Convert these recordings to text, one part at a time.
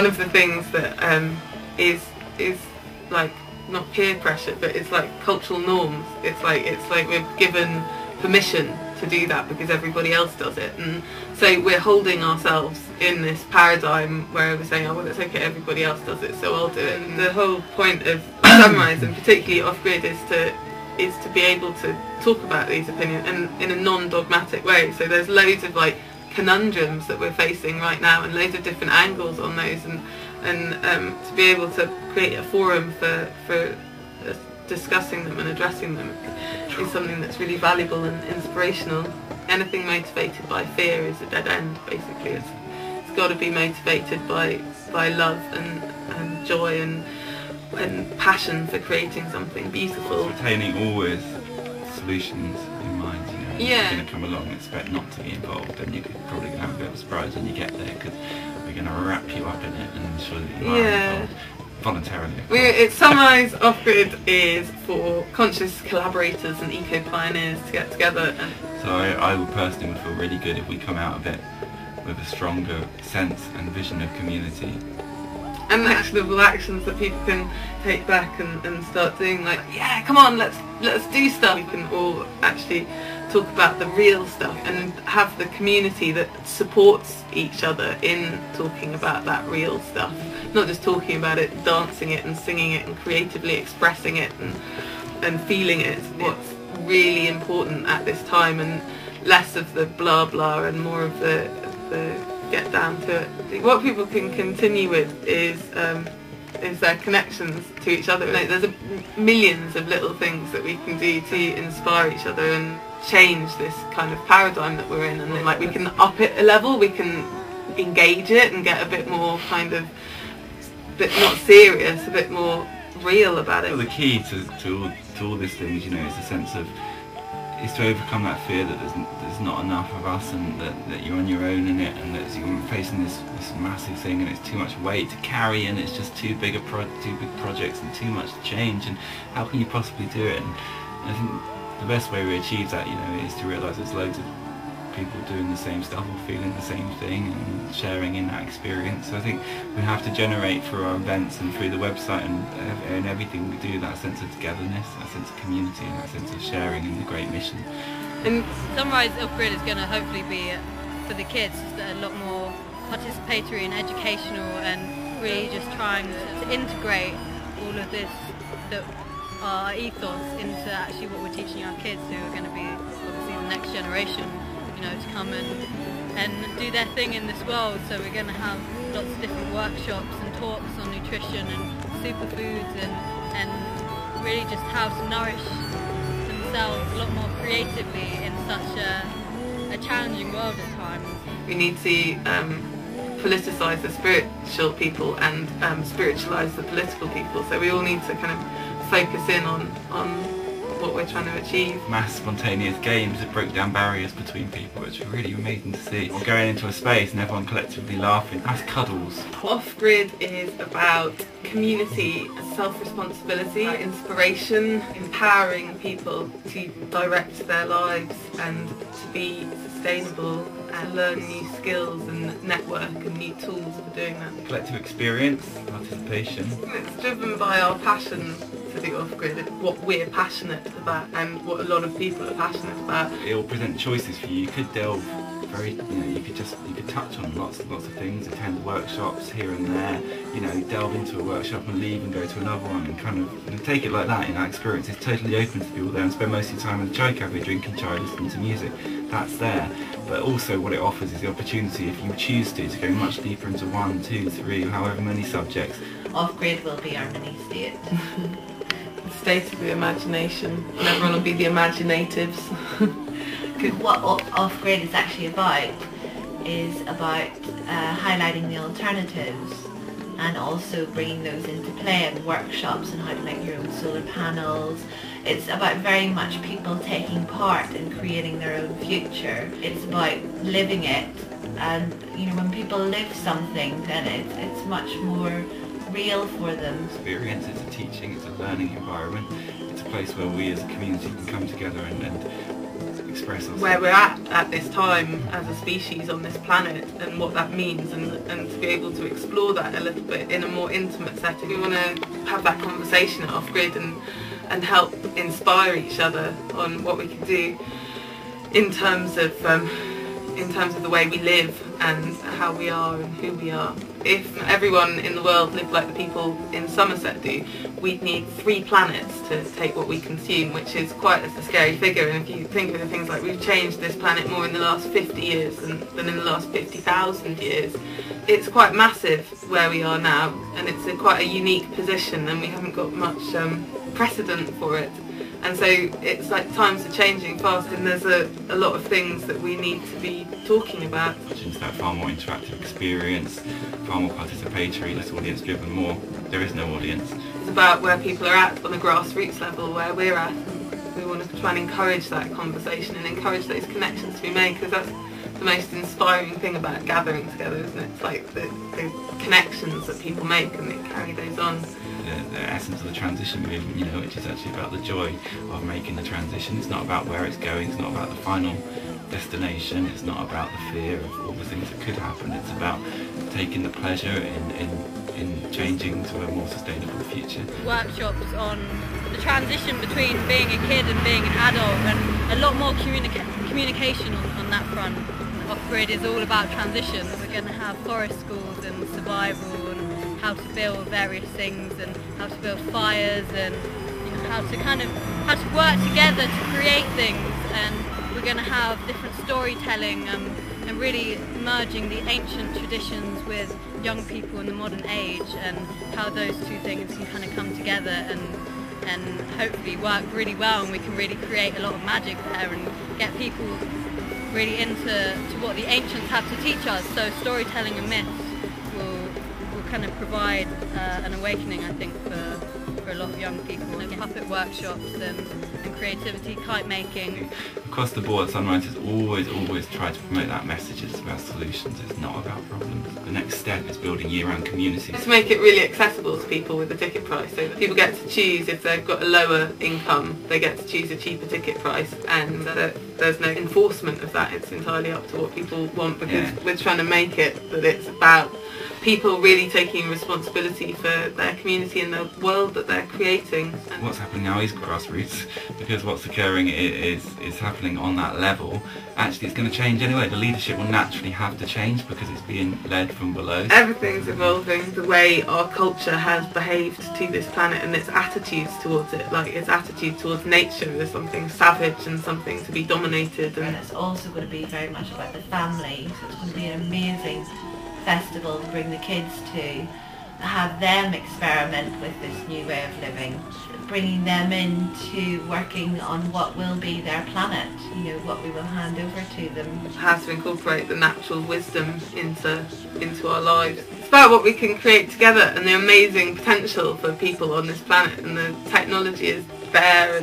one of the things that is like not peer pressure, but it's like cultural norms. It's like we're given permission to do that because everybody else does it, and so we're holding ourselves in this paradigm where we're saying, oh well, it's okay, everybody else does it, so I'll do it. And the whole point of Sunrise, and particularly off-grid, is to be able to talk about these opinions and in a non-dogmatic way. So there's loads of like conundrums that we're facing right now, and loads of different angles on those, and to be able to create a forum for discussing them and addressing them is something that's really valuable and inspirational. Anything motivated by fear is a dead end, basically. It's got to be motivated by love and joy and passion for creating something beautiful. Retaining always solutions in mind, you know. Yeah. If you're going to come along and expect not to be involved, then you're probably going to have a bit of a surprise when you get there, because we're going to wrap you up in it and ensure that you are involved. Voluntarily. Sunrise Off-Grid is for conscious collaborators and eco-pioneers to get together. So I would personally feel really good if we come out of it with a stronger sense and vision of community. And actionable actions that people can take back and start doing, like, yeah, come on, let's do stuff. We can all actually talk about the real stuff and have the community that supports each other in talking about that real stuff. Not just talking about it, dancing it and singing it and creatively expressing it and feeling it. What's really important at this time, and less of the blah blah and more of the get down to it. What people can continue with is their connections to each other. Like, there's millions of little things that we can do to inspire each other and change this kind of paradigm that we're in, and then, like, we can up it a level, we can engage it and get a bit more kind of, bit not serious, a bit more real about it. Well, the key to all these things, you know, is a sense of, is to overcome that fear that there's not enough of us, and that you're on your own in it, and that you're facing this massive thing, and it's too much weight to carry, and it's just too big projects and too much to change, and how can you possibly do it? And I think the best way we achieve that, you know, is to realise there's loads of people doing the same stuff or feeling the same thing and sharing in that experience. So I think we have to generate through our events and through the website and everything we do, that sense of togetherness, that sense of community, and that sense of sharing in the great mission. And Sunrise Off-Grid is going to hopefully be, for the kids, just a lot more participatory and educational, and really just trying to integrate all of this, our ethos, into actually what we're teaching our kids, who are going to be obviously the next generation, you know, to come and do their thing in this world. So we're going to have lots of different workshops and talks on nutrition and superfoods, and really just how to nourish themselves a lot more creatively in such a challenging world at times. We need to politicise the spiritual people and spiritualise the political people, so we all need to kind of focus in on what we're trying to achieve. Mass spontaneous games that broke down barriers between people, which was really amazing to see. Or going into a space and everyone collectively laughing, that's cuddles. Off-Grid is about community, self-responsibility, inspiration, empowering people to direct their lives and to be sustainable and learn new skills and network and new tools for doing that. Collective experience, participation. It's driven by our passion to do Off-Grid, what we're passionate about and what a lot of people are passionate about. It will present choices for you. You could delve very, you know, you could touch on lots of things, attend workshops here and there, you know, delve into a workshop and leave and go to another one, and kind of take it like that. You know, experience is totally open to people there, and spend most of your time in the chai cafe drinking chai, listening to music. That's there. But also what it offers is the opportunity, if you choose to go much deeper into 1, 2, 3, however many subjects. Off-Grid will be our mini state. The state of the imagination, and everyone will be the imaginatives. What Off-Grid is actually about is about highlighting the alternatives, and also bringing those into play in workshops and how to make your own solar panels. It's about very much people taking part in creating their own future. It's about living it, and you know, when people live something, then it's much more real for them. Experience, it's a teaching, it's a learning environment. It's a place where we as a community can come together and express ourselves. where we're at this time as a species on this planet and what that means, and to be able to explore that a little bit in a more intimate setting. We want to have that conversation at Off-Grid and help inspire each other on what we can do in terms of the way we live and how we are and who we are. If everyone in the world lived like the people in Somerset do, we'd need 3 planets to take what we consume, which is quite a scary figure. And if you think of the things like we've changed this planet more in the last 50 years than in the last 50,000 years, it's quite massive where we are now, and it's quite a unique position, and we haven't got much precedent for it. And so it's like times are changing fast, and there's a lot of things that we need to be talking about. It's that far more interactive experience, far more participatory, less audience driven, more there is no audience. It's about where people are at on a grassroots level, where we're at. We want to try and encourage that conversation and encourage those connections to be made, because that's the most inspiring thing about gathering together, isn't it? It's like the connections that people make, and they carry those on. The essence of the transition movement, you know, which is actually about the joy of making the transition. It's not about where it's going, it's not about the final destination, it's not about the fear of all the things that could happen. It's about taking the pleasure in changing to a more sustainable future. Workshops on the transition between being a kid and being an adult, and a lot more communication on that front. Off-Grid is all about transition. We're going to have forest schools and survival and how to build various things and how to build fires, and how to work together to create things. And we're going to have different storytelling and really merging the ancient traditions with young people in the modern age, and how those two things can kind of come together and hopefully work really well, and we can really create a lot of magic there and get people really into what the ancients have to teach us. So storytelling and myths will kind of provide an awakening, I think, for a lot of young people. Puppet workshops and creativity, kite making. Across the board, Sunrise has always tried to promote that message. It's about solutions, it's not about problems. The next step is building year-round communities. To make it really accessible to people with the ticket price, so that people get to choose. If they've got a lower income, they get to choose a cheaper ticket price, and there's no enforcement of that. It's entirely up to what people want, because we're trying to make it that it's about people really taking responsibility for their community and the world that they're creating. What's happening now is grassroots, because what's occurring is happening on that level. Actually, it's going to change anyway. The leadership will naturally have to change because it's being led from below. Everything's evolving. The way our culture has behaved to this planet and its attitudes towards it, like its attitude towards nature, there's something savage and something to be dominated. And it's also going to be very much about the family, so it's going to be an amazing festival to bring the kids to, have them experiment with this new way of living, bringing them into working on what will be their planet, what we will hand over to them. How to incorporate the natural wisdom into our lives. It's about what we can create together and the amazing potential for people on this planet, and the technology is there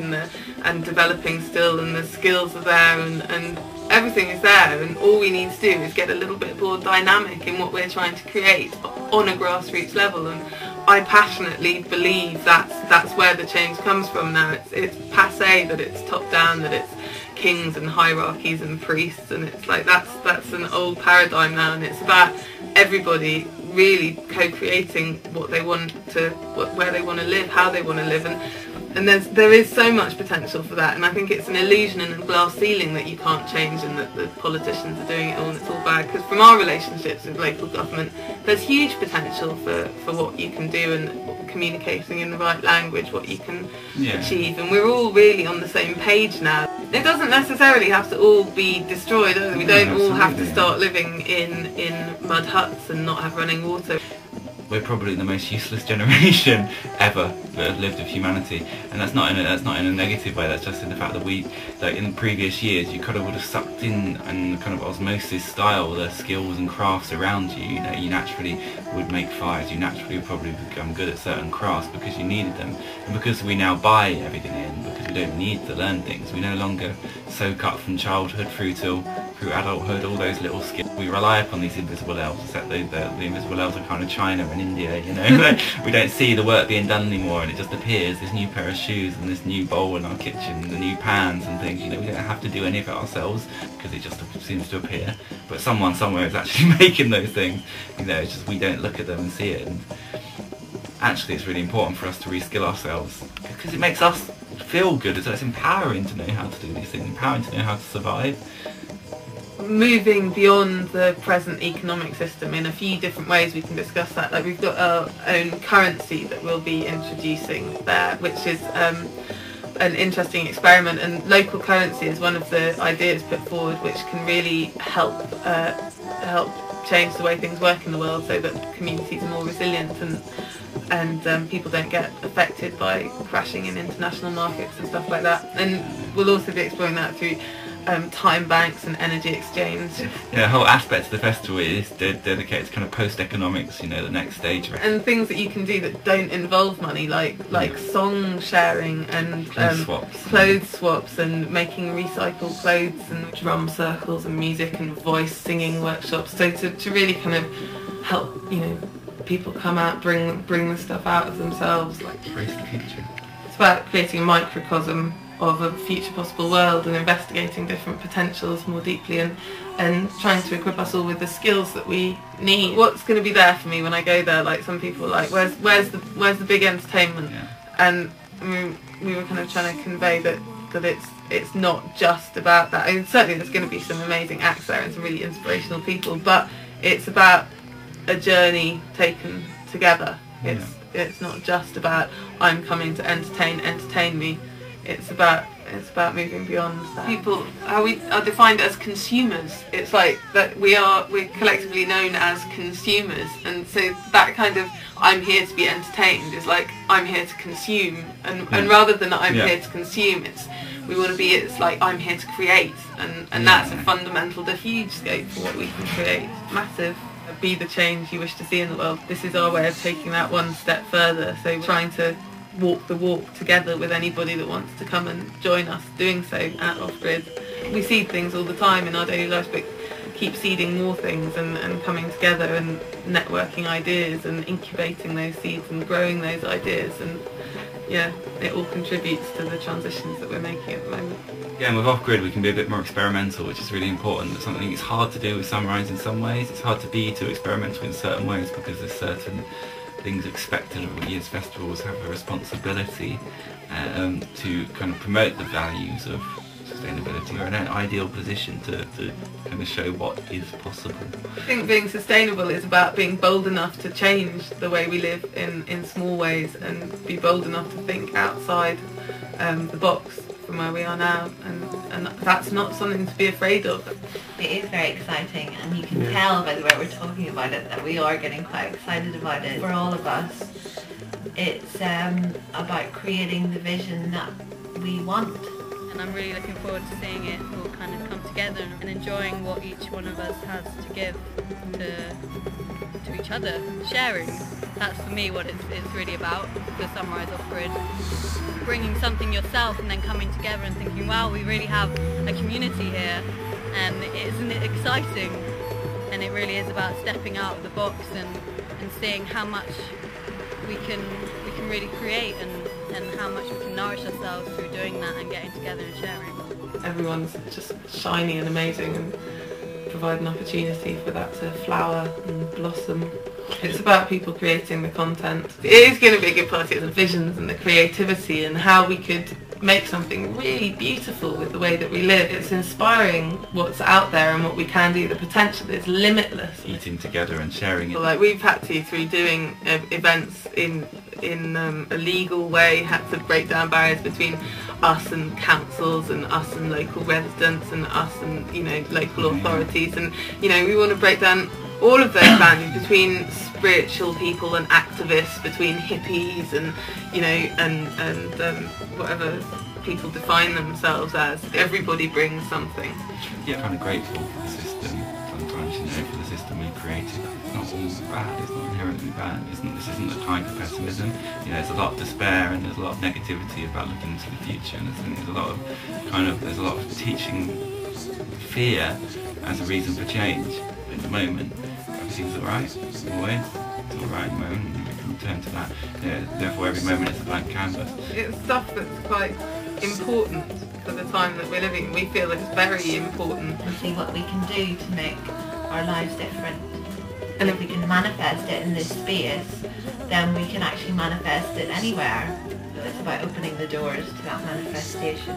and developing still, and the skills are there, and everything is there, and all we need to do is get a little bit more dynamic in what we're trying to create on a grassroots level. And I passionately believe that's where the change comes from now. It's passé that it's top down, that it's kings and hierarchies and priests, and it's like that's an old paradigm now, and it's about everybody really co-creating what they want to, where they want to live, how they want to live, and there is so much potential for that. And I think it's an illusion and a glass ceiling that you can't change, and that the politicians are doing it all and it's all bad. Because from our relationships with local government, there's huge potential for what you can do, and communicating in the right language, what you can achieve. And we're all really on the same page now. It doesn't necessarily have to all be destroyed, either. We don't all have to start living in mud huts and not have running water. We're probably the most useless generation ever that have lived of humanity, and that's not in a negative way. That's just in the fact that we, like in previous years, you kind of would have sucked in and kind of osmosis style the skills and crafts around you. You naturally would make fires. You naturally would probably become good at certain crafts because you needed them, and because we now buy everything in, because we don't need to learn things. We no longer soak up from childhood through till through adulthood, all those little skills. We rely upon these invisible elves, except the invisible elves are kind of China and India, you know. We don't see the work being done anymore, and it just appears, this new pair of shoes and this new bowl in our kitchen, the new pans and things, you know. We don't have to do any of it ourselves, because it just seems to appear. But someone somewhere is actually making those things, you know. It's just we don't look at them and see it. And actually it's really important for us to reskill ourselves, because it makes us feel good. So it's empowering to know how to do these things, empowering to know how to survive. Moving beyond the present economic system in a few different ways, we can discuss that. Like, we've got our own currency that we'll be introducing there, which is an interesting experiment, and local currency is one of the ideas put forward which can really help change the way things work in the world, so that communities are more resilient and people don't get affected by crashing in international markets and stuff like that. And we'll also be exploring that through time banks and energy exchange. Yeah, the whole aspect of the festival is dedicated to kind of post-economics, you know, the next stage. And things that you can do that don't involve money, like song sharing and clothes swaps and making recycled clothes and drum circles and music and voice singing workshops. So to really kind of help, you know, people come out, bring the stuff out of themselves. Like, embrace the future. It's about creating a microcosm of a future possible world and investigating different potentials more deeply and trying to equip us all with the skills that we need. What's going to be there for me when I go there? Like, some people are like, where's the big entertainment? Yeah. And I mean, we were kind of trying to convey that it's not just about that. I mean, certainly there's going to be some amazing acts there and some really inspirational people, but it's about a journey taken together. It's not just about I'm coming to entertain me. It's about moving beyond that. People are defined as consumers. It's like that we're collectively known as consumers, and so that kind of I'm here to be entertained is like I'm here to consume, and rather than I'm here to consume, it's like I'm here to create, and that's a fundamental, the huge scope for what we can create. Massive. Be the change you wish to see in the world. This is our way of taking that one step further, so trying to walk the walk together with anybody that wants to come and join us doing so at Off-Grid. We seed things all the time in our daily lives, but keep seeding more things and coming together and networking ideas and incubating those seeds and growing those ideas, and yeah, it all contributes to the transitions that we're making at the moment. Yeah, and with Off-Grid we can be a bit more experimental, which is really important. It's something it's hard to do with Sunrise in some ways. It's hard to be too experimental in certain ways, because there's certain things expected of year's festivals have a responsibility to kind of promote the values of sustainability, or an ideal position to kind of show what is possible. I think being sustainable is about being bold enough to change the way we live in small ways, and be bold enough to think outside the box from where we are now, and that's not something to be afraid of. It is very exciting, and you can tell by the way we're talking about it that we are getting quite excited about it. For all of us, it's about creating the vision that we want. And I'm really looking forward to seeing it all kind of come together and enjoying what each one of us has to give to each other, sharing. That's for me what it's really about, the Sunrise Off-Grid. Bringing something yourself and then coming together and thinking, wow, we really have a community here, and isn't it exciting? And it really is about stepping out of the box and seeing how much we can really create, and how much we can nourish ourselves through doing that and getting together and sharing. Everyone's just shiny and amazing, and provide an opportunity for that to flower and blossom. It's about people creating the content. It is going to be a good party of the visions and the creativity and how we could make something really beautiful with the way that we live. It's inspiring what's out there and what we can do. The potential is limitless. Eating together and sharing it. Like, we've had to, through doing events in a legal way, had to break down barriers between us and councils and us and local residents and us and, you know, local authorities, and, you know, we want to break down all of those boundaries between spiritual people and activists, between hippies and, you know, and whatever people define themselves as. Everybody brings something. Yeah, kind of grateful for the system sometimes, you know, for the system we've created. It's not all bad, it's not inherently bad, this isn't the kind of pessimism. You know, there's a lot of despair and there's a lot of negativity about looking into the future, and there's a lot of teaching fear as a reason for change. At the moment, everything's alright, always. It's alright at the moment, and we can return to that. Therefore, every moment is a blank canvas. It's stuff that's quite important for the time that we're living. We feel it's very important. And see what we can do to make our lives different. And if we can manifest it in this space, then we can actually manifest it anywhere. It's about opening the doors to that manifestation.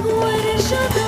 What is your